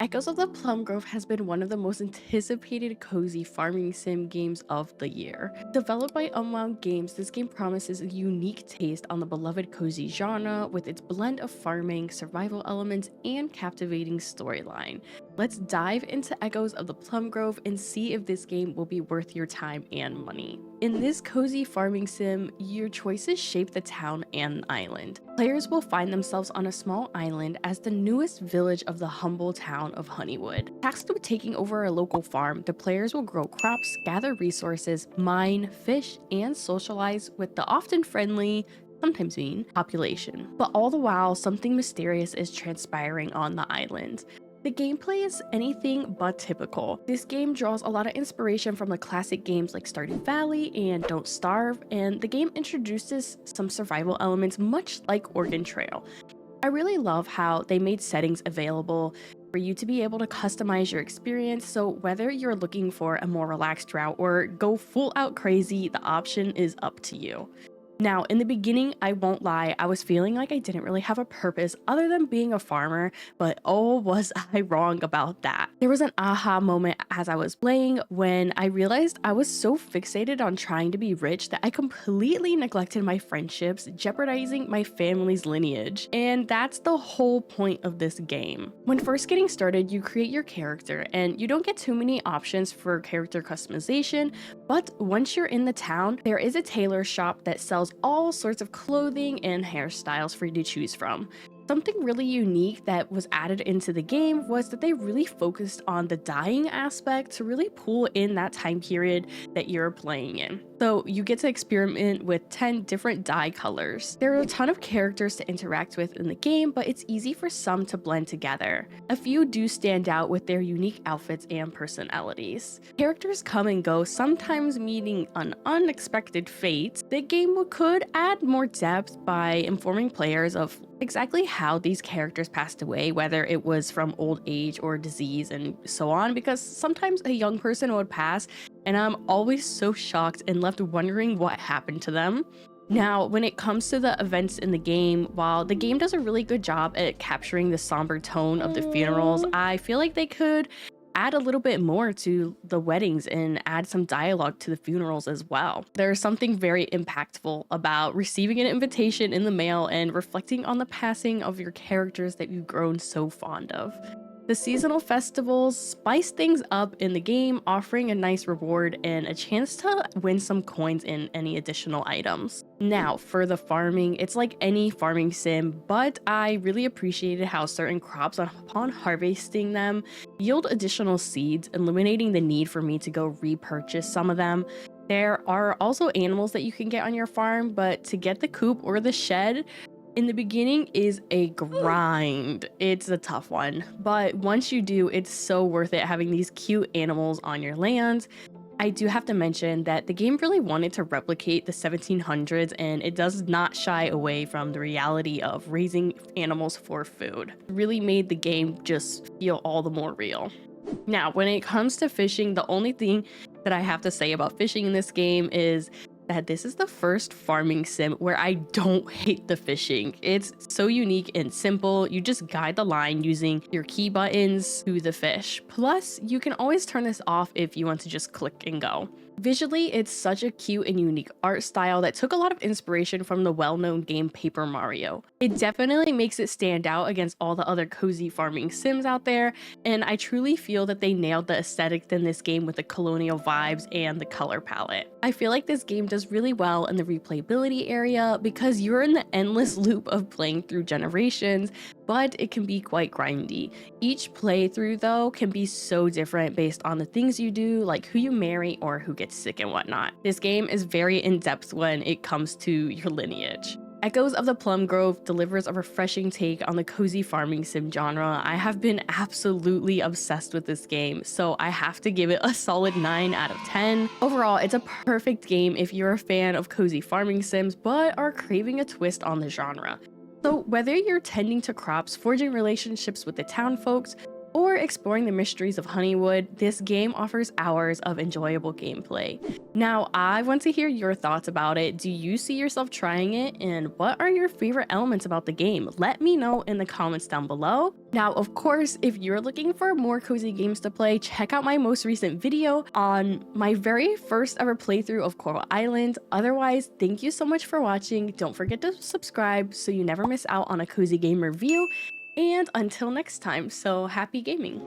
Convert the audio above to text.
Echoes of the Plum Grove has been one of the most anticipated cozy farming sim games of the year. Developed by Unwound Games, this game promises a unique taste on the beloved cozy genre with its blend of farming, survival elements, and captivating storyline. Let's dive into Echoes of the Plum Grove and see if this game will be worth your time and money. In this cozy farming sim, your choices shape the town and island. Players will find themselves on a small island as the newest village of the humble town of Honeywood. Tasked with taking over a local farm, the players will grow crops, gather resources, mine, fish, and socialize with the often friendly, sometimes mean, population. But all the while, something mysterious is transpiring on the island. The gameplay is anything but typical. This game draws a lot of inspiration from the classic games like Stardew Valley and Don't Starve, and the game introduces some survival elements much like Oregon Trail. I really love how they made settings available for you to be able to customize your experience, so whether you're looking for a more relaxed route or go full out crazy, the option is up to you. Now, in the beginning, I won't lie, I was feeling like I didn't really have a purpose other than being a farmer, but oh, was I wrong about that. There was an aha moment as I was playing when I realized I was so fixated on trying to be rich that I completely neglected my friendships, jeopardizing my family's lineage. And that's the whole point of this game. When first getting started, you create your character, and you don't get too many options for character customization, but once you're in the town, there is a tailor shop that sells all sorts of clothing and hairstyles for you to choose from. Something really unique that was added into the game was that they really focused on the dyeing aspect to really pull in that time period that you're playing in. So you get to experiment with 10 different dye colors. There are a ton of characters to interact with in the game, but it's easy for some to blend together. A few do stand out with their unique outfits and personalities. Characters come and go, sometimes meeting an unexpected fate. The game could add more depth by informing players of exactly how these characters passed away, whether it was from old age or disease and so on, because sometimes a young person would pass and I'm always so shocked and left wondering what happened to them. Now, when it comes to the events in the game, while the game does a really good job at capturing the somber tone of the funerals, I feel like they could add a little bit more to the weddings and add some dialogue to the funerals as well. There's something very impactful about receiving an invitation in the mail and reflecting on the passing of your characters that you've grown so fond of. The seasonal festivals spice things up in the game, offering a nice reward and a chance to win some coins and any additional items. Now, for the farming, it's like any farming sim, but I really appreciated how certain crops, upon harvesting them, yield additional seeds, eliminating the need for me to go repurchase some of them. There are also animals that you can get on your farm, but to get the coop or the shed, in the beginning is a grind. It's a tough one, but once you do, it's so worth it having these cute animals on your land. I do have to mention that the game really wanted to replicate the 1700s, and it does not shy away from the reality of raising animals for food. It really made the game just feel all the more real. Now, when it comes to fishing, the only thing that I have to say about fishing in this game is that this is the first farming sim where I don't hate the fishing. It's so unique and simple. You just guide the line using your key buttons to the fish. Plus, you can always turn this off if you want to just click and go. Visually, it's such a cute and unique art style that took a lot of inspiration from the well-known game Paper Mario. It definitely makes it stand out against all the other cozy farming sims out there, and I truly feel that they nailed the aesthetics in this game with the colonial vibes and the color palette. I feel like this game does really well in the replayability area because you're in the endless loop of playing through generations, but it can be quite grindy. Each playthrough, though, can be so different based on the things you do, like who you marry or who gets sick and whatnot. This game is very in-depth when it comes to your lineage. Echoes of the Plum Grove delivers a refreshing take on the cozy farming sim genre. I have been absolutely obsessed with this game, so I have to give it a solid 9 out of 10. Overall, it's a perfect game if you're a fan of cozy farming sims but are craving a twist on the genre. So whether you're tending to crops, forging relationships with the town folks, or exploring the mysteries of Honeywood, this game offers hours of enjoyable gameplay. Now, I want to hear your thoughts about it. Do you see yourself trying it? And what are your favorite elements about the game? Let me know in the comments down below. Now, of course, if you're looking for more cozy games to play, check out my most recent video on my very first ever playthrough of Coral Island. Otherwise, thank you so much for watching. Don't forget to subscribe so you never miss out on a cozy game review. And until next time, so happy gaming!